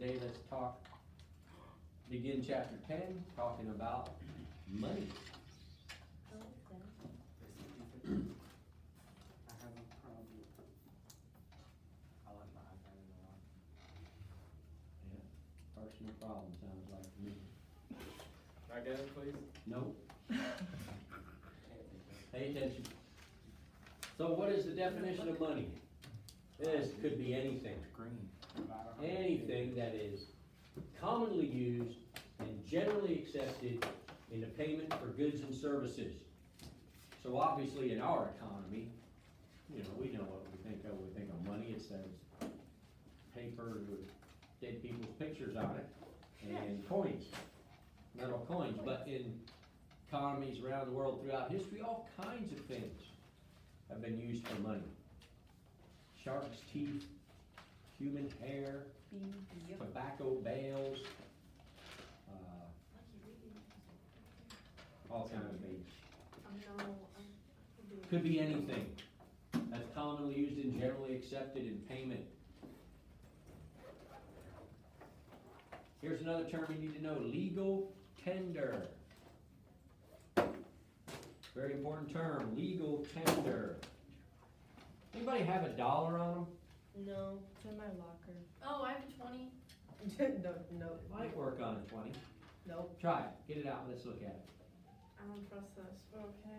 today, let's begin chapter 10, talking about money. I like that. I have a problem. I like my iPad a lot. Yeah, personal problem, sounds like to me. Can I get it, please? Nope, Can't think of it. pay attention. So what is the definition of money? This could be anything. Green. Anything that is commonly used and generally accepted in the payment for goods and services. So obviously in our economy, you know, we know what we think of. We think of money, it says paper with dead people's pictures on it, and coins, metal coins. But in economies around the world throughout history, all kinds of things have been used for money. Shark's teeth, human hair, tobacco bales, all kinds of things. Could be anything that's commonly used and generally accepted in payment. Here's another term you need to know, legal tender. Very important term, legal tender. Anybody have a dollar on them? No, it's in my locker. Oh, I have a 20. No, Might work on a 20. nope. Try it, get it out, let's look at it. I don't trust this, but okay.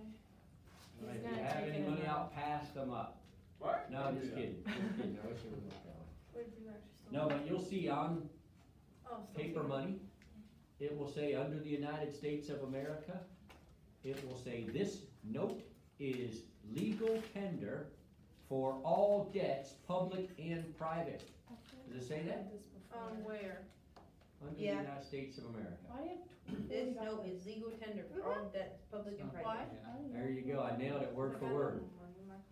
He's If you gonna have take any it money out. out, pass them up. What? No, Don't just do that. kidding, just kidding, I wish it would work that way. Wait, do you actually still? No, but you'll see on Oh, still paper two. money, it will say under the United States of America, it will say this note is legal tender for all debts, public and private. Does it say that? Where? Under the Yeah. United States of America. Why do you have this note is legal tender for all debts, public and private. Why? There you go, I nailed it word for word.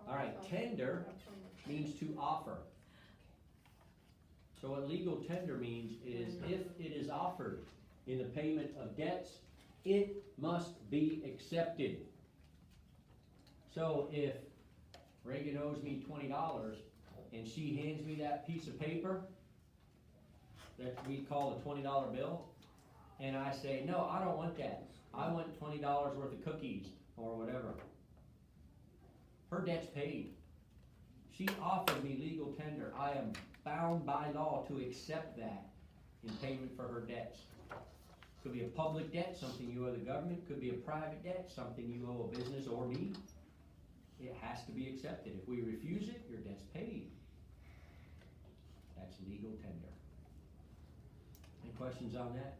All right, tender means to offer. So what legal tender means is if it is offered in the payment of debts, it must be accepted. So if Reagan owes me $20 and she hands me that piece of paper that we call a $20 bill, and I say, no, I don't want that. I want $20 worth of cookies or whatever. Her debt's paid. She offered me legal tender. I am bound by law to accept that in payment for her debts. Could be a public debt, something you owe the government. Could be a private debt, something you owe a business or me. It has to be accepted. If we refuse it, your debt's paid. That's legal tender. Any questions on that?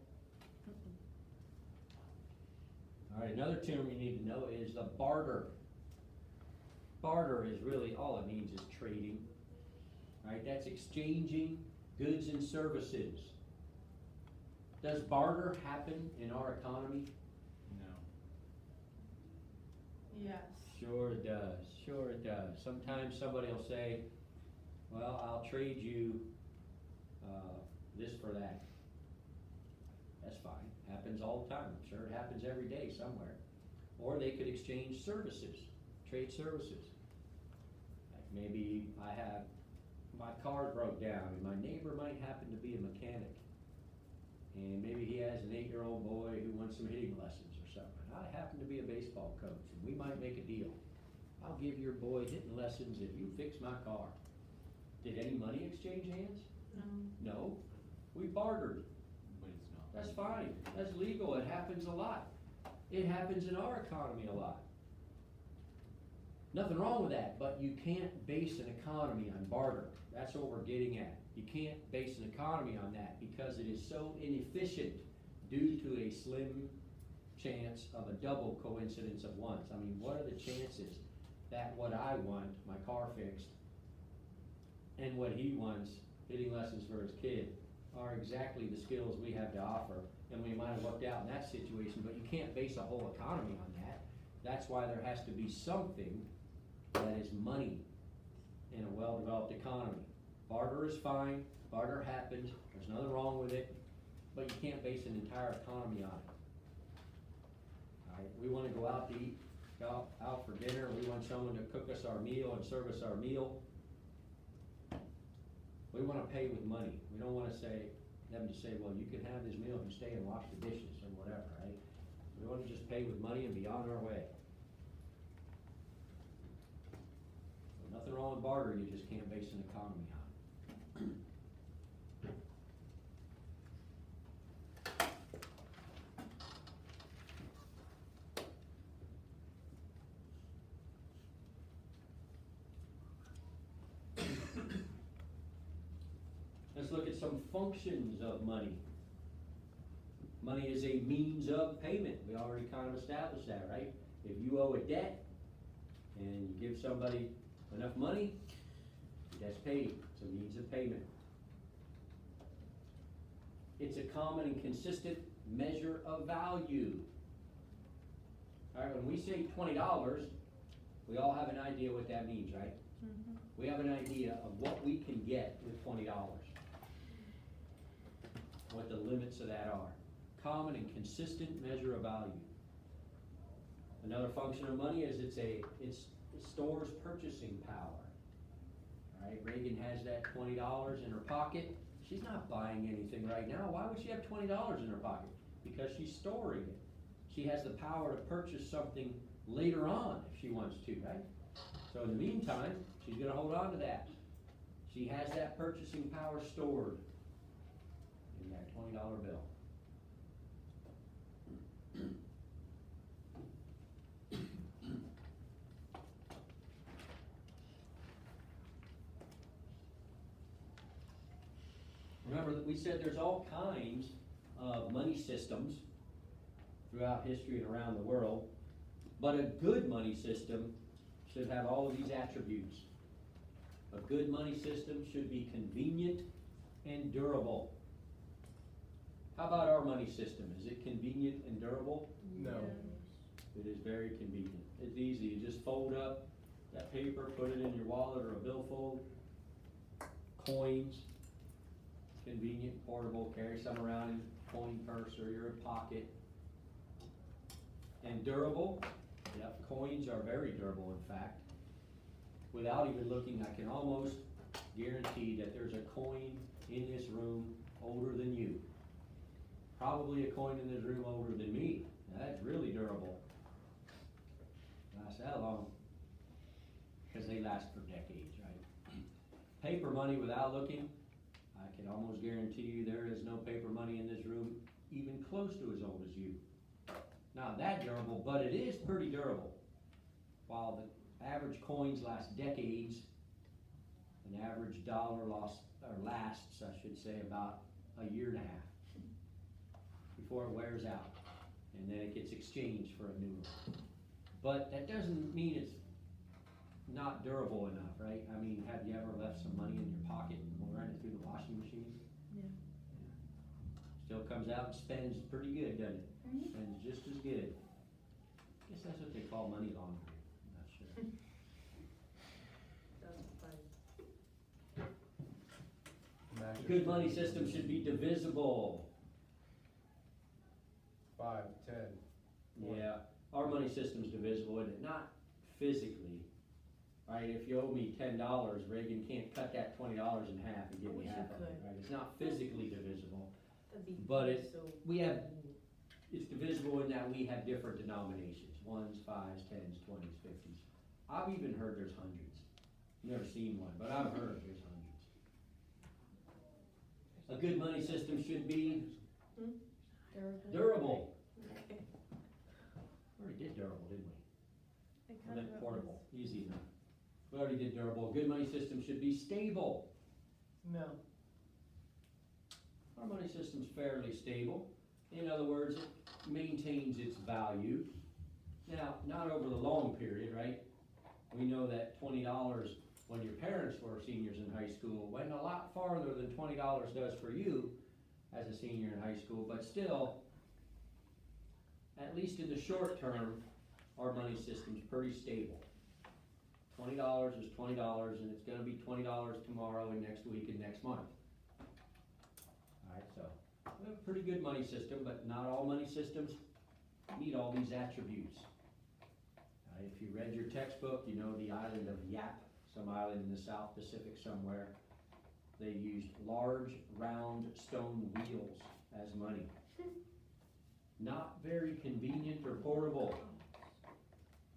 All right, another term you need to know is the barter. Barter is really, all it means is trading. Right, that's exchanging goods and services. Does barter happen in our economy? No. Yes. Sure it does, sure it does. Sometimes somebody will say, well, I'll trade you, this for that. That's fine, happens all the time, I'm sure it happens every day somewhere. Or they could exchange services, trade services. Like maybe my car broke down and my neighbor might happen to be a mechanic. And maybe he has an 8-year-old boy who wants some hitting lessons or something. I happen to be a baseball coach and we might make a deal. I'll give your boy hitting lessons if you fix my car. Did any money exchange hands? No. No, we bartered. But it's not. That's fine, that's legal, it happens a lot. It happens in our economy a lot. Nothing wrong with that, but you can't base an economy on barter. That's what we're getting at. You can't base an economy on that because it is so inefficient due to a slim chance of a double coincidence of once. I mean, what are the chances that what I want, my car fixed, and what he wants, hitting lessons for his kid, are exactly the skills we have to offer, and we might have worked out in that situation, but you can't base a whole economy on that. That's why there has to be something that is money in a well-developed economy. Barter is fine, barter happens, there's nothing wrong with it, but you can't base an entire economy on it. Alright, we wanna go out to eat, go out for dinner, we want someone to cook us our meal and serve us our meal. We wanna pay with money, we don't wanna say, them to say, well, you can have this meal if you stay and wash the dishes or whatever, right? We wanna just pay with money and be on our way. So nothing wrong with barter, you just can't base an economy on. Let's look at some functions of money. Money is a means of payment. We already kind of established that, right? If you owe a debt and you give somebody enough money, that's paid. It's a means of payment. It's a common and consistent measure of value. All right, when we say $20, we all have an idea what that means, right? Mhm. We have an idea of what we can get with $20. What the limits of that are. Common and consistent measure of value. Another function of money is it stores purchasing power. Right, Reagan has that $20 in her pocket. She's not buying anything right now. Why would she have $20 in her pocket? Because she's storing it. She has the power to purchase something later on if she wants to, right? So in the meantime, she's gonna hold on to that. She has that purchasing power stored in that $20 bill. Remember that we said there's all kinds of money systems throughout history and around the world, but a good money system should have all of these attributes. A good money system should be convenient and durable. How about our money system? Is it convenient and durable? No. It is very convenient. It's easy. You just fold up that paper, put it in your wallet or a billfold. Coins. Convenient, portable, carry some around in a coin purse or your pocket. And durable. Yep, coins are very durable, in fact. Without even looking, I can almost guarantee that there's a coin in this room older than you. Probably a coin in this room older than me. Now, that's really durable. Lasts that long. Because they last for decades, right? Paper money without looking, I can almost guarantee you there is no paper money in this room even close to as old as you. Not that durable, but it is pretty durable. While the average coins last decades, an average dollar lasts, I should say, about a year and a half before it wears out, and then it gets exchanged for a new one. But that doesn't mean it's not durable enough, right? I mean, have you ever left some money in your pocket and ran it through the washing machine? Yeah. Still comes out and spends pretty good, doesn't it? Mhm. Spends just as good. Guess that's what they call money laundering. I'm not sure. That's funny. A good money system should be divisible. 5, 10. Yeah, our money system's divisible, isn't it? Not physically, right? If you owe me $10, Reagan can't cut that $20 in half and give I me wish half you of it, could. right? It's not physically divisible. That'd be But it- so. we have- It's divisible in that we have different denominations, 1s, 5s, 10s, 20s, 50s. I've even heard there's hundreds. Never seen one, but I've heard there's hundreds. A good money system should be durable. Okay. We already did durable, didn't we? I I kind meant of portable, easy enough. We already did durable. A good money system should be stable. No. Our money system's fairly stable. In other words, it maintains its value. Now, not over the long period, right? We know that $20 when your parents were seniors in high school went a lot farther than $20 does for you as a senior in high school, but still, at least in the short term, our money system's pretty stable. $20 is $20, and it's gonna be $20 tomorrow and next week and next month. Alright, so, we have a pretty good money system, but not all money systems meet all these attributes. If you read your textbook, you know the island of Yap, some island in the South Pacific somewhere. they used large, round stone wheels as money. Not very convenient or portable.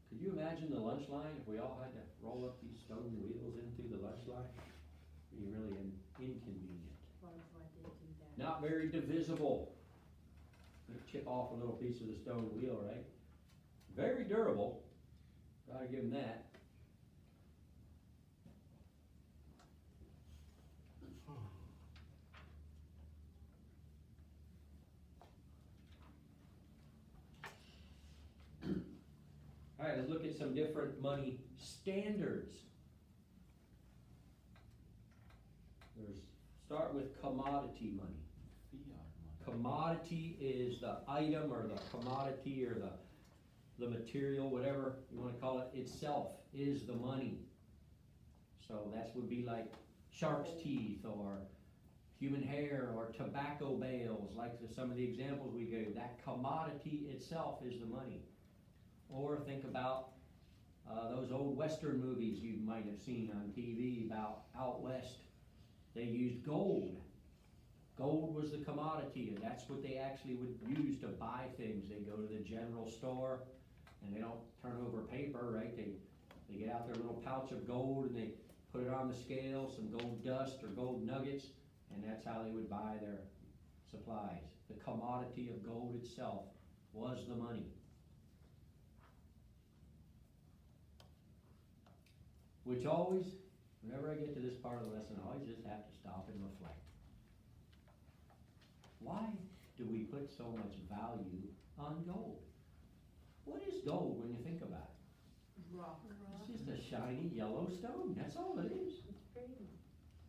Could you imagine the lunch line if we all had to roll up these stone wheels in through the lunch line? Be really inconvenient. Not very divisible. You chip off a little piece of the stone wheel, right? Very durable. Gotta give them that. All right, let's look at some different money standards. Start with commodity money. Commodity is the item or the commodity or the material, whatever you want to call it, itself is the money. So that would be like shark's teeth or human hair or tobacco bales, like some of the examples we gave. That commodity itself is the money. Or think about those old Western movies you might have seen on TV about out west. They used gold. Gold was the commodity, and that's what they actually would use to buy things. They go to the general store, and they don't turn over paper, right? They get out their little pouch of gold, and they put it on the scale, some gold dust or gold nuggets, and that's how they would buy their supplies. The commodity of gold itself was the money. Which always, whenever I get to this part of the lesson, I always just have to stop and reflect. Why do we put so much value on gold? What is gold when you think about it? Rock. It's just a shiny yellow stone, that's all it is.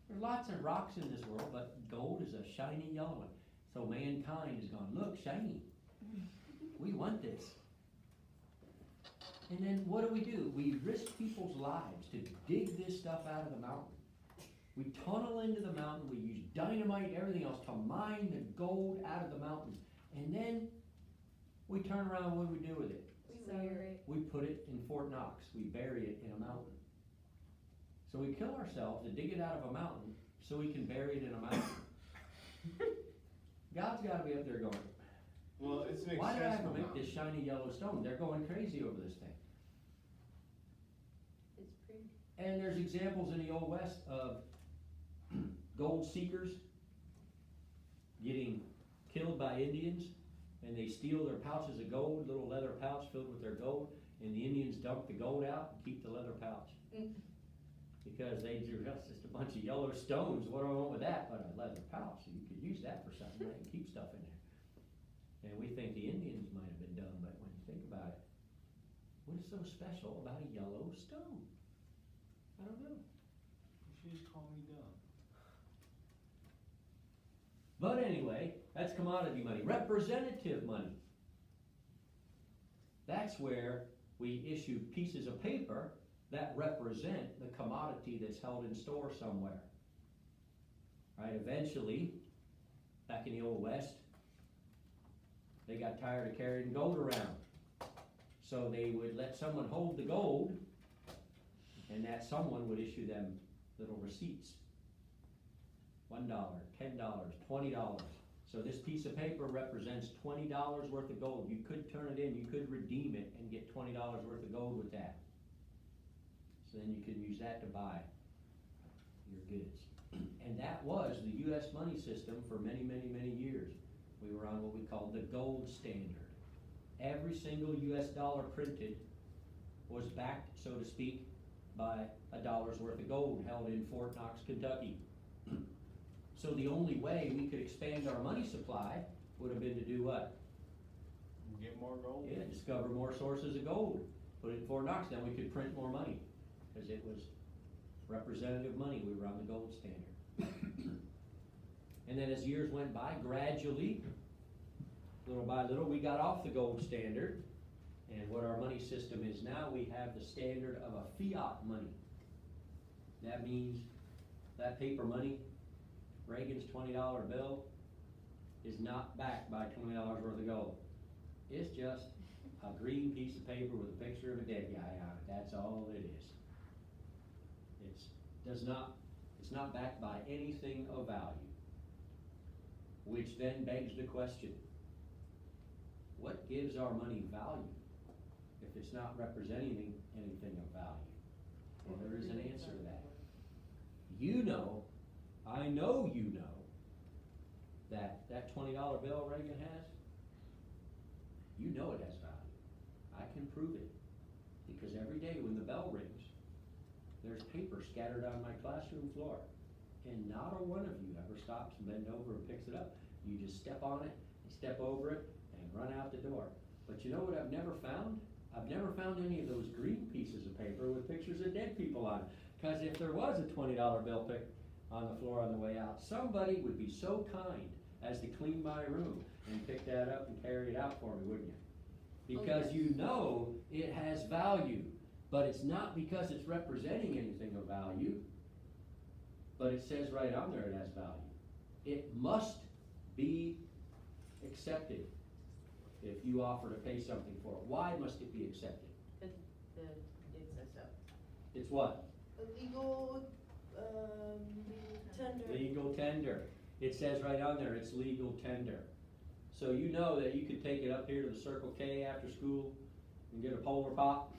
There's lots of rocks in this world, but gold is a shiny yellow one. So mankind has gone, look, shiny. We want this. And then what do? We risk people's lives to dig this stuff out of the mountain. We tunnel into the mountain, we use dynamite, everything else to mine the gold out of the mountain. And then we turn around, what do we do with it? We put it in Fort Knox, we bury it in a mountain. So we kill ourselves to dig it out of a mountain so we can bury it in a mountain. God's gotta be up there going, Well, it's an why did I have to accessible make mountain. this shiny yellow stone? They're going crazy over this thing. It's pretty. And there's examples in the Old West of gold seekers getting killed by Indians, and they steal their pouches of gold, little leather pouch filled with their gold, and the Indians dump the gold out and keep the leather pouch. Because they just a bunch of yellow stones, what do I want with that but a leather pouch? So you could use that for something, right, and keep stuff in there. And we think the Indians might have been dumb, but when you think about it, what is so special about a yellow stone? I don't know. She just called me dumb. But anyway, that's commodity money. Representative money. That's where we issue pieces of paper that represent the commodity that's held in store somewhere. Right? Eventually, back in the Old West, they got tired of carrying gold around. So they would let someone hold the gold, and that someone would issue them little receipts. $1, $10, $20. So this piece of paper represents $20 worth of gold. You could turn it in, you could redeem it and get $20 worth of gold with that. So then you can use that to buy your goods. And that was the U.S. money system for many, many, many years. We were on what we called the gold standard. Every single U.S. dollar printed was backed, so to speak, by $1 worth of gold held in Fort Knox, Kentucky. So the only way we could expand our money supply would have been to do what? Get more gold? Yeah, discover more sources of gold. Put it in Fort Knox, then we could print more money. Because it was representative money, we were on the gold standard. And then as years went by, gradually, little by little, we got off the gold standard. And what our money system is now, we have the standard of a fiat money. That means that paper money, Reagan's $20 bill, is not backed by $20 worth of gold. It's just a green piece of paper with a picture of a dead guy on it. That's all it is. It's It's not backed by anything of value. Which then begs the question, what gives our money value if it's not representing anything of value? Well, there is an answer to that. You know, I know you know, that $20 bill Reagan has, you know it has value. I can prove it, because every day when the bell rings, there's paper scattered on my classroom floor, and not a one of you ever stops and bends over and picks it up. You just step on it, and step over it, and run out the door. But you know what I've never found? I've never found any of those green pieces of paper with pictures of dead people on it. Cause if there was a $20 bill picked on the floor on the way out, somebody would be so kind as to clean my room and pick that up and carry it out for me, wouldn't you? Because you know it has value, but it's not because it's representing anything of value, but it says right on there it has value. It must be accepted if you offer to pay something for it. Why must it be accepted? It says so. It's what? Illegal, tender. Legal tender. It says right on there, it's legal tender. So you know that you could take it up here to the Circle K after school and get a Polar Pop.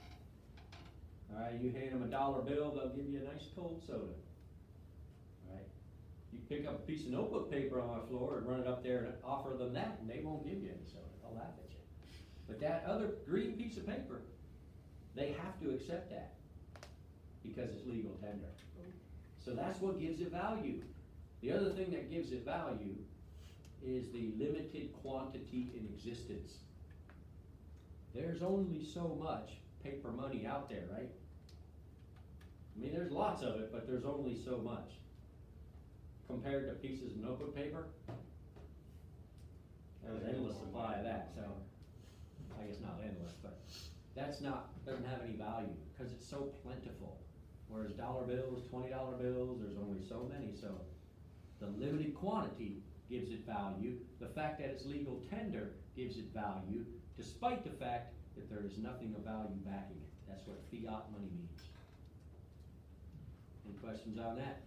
Alright, you hand them a $1 bill, they'll give you a nice cold soda. Alright, you pick up a piece of notebook paper on the floor and run it up there and offer them that, and they won't give you any soda, they'll laugh at you. But that other green piece of paper, they have to accept that, because it's legal tender. So that's what gives it value. The other thing that gives it value is the limited quantity in existence. There's only so much paper money out there, right? I mean, there's lots of it, but there's only so much. Compared to pieces of notebook paper, there's an endless supply of that, so, I guess not endless, but doesn't have any value, because it's so plentiful. Whereas dollar bills, $20 bills, there's only so many, so the limited quantity gives it value. The fact that it's legal tender gives it value, despite the fact that there is nothing of value backing it. That's what fiat money means. Any questions on that?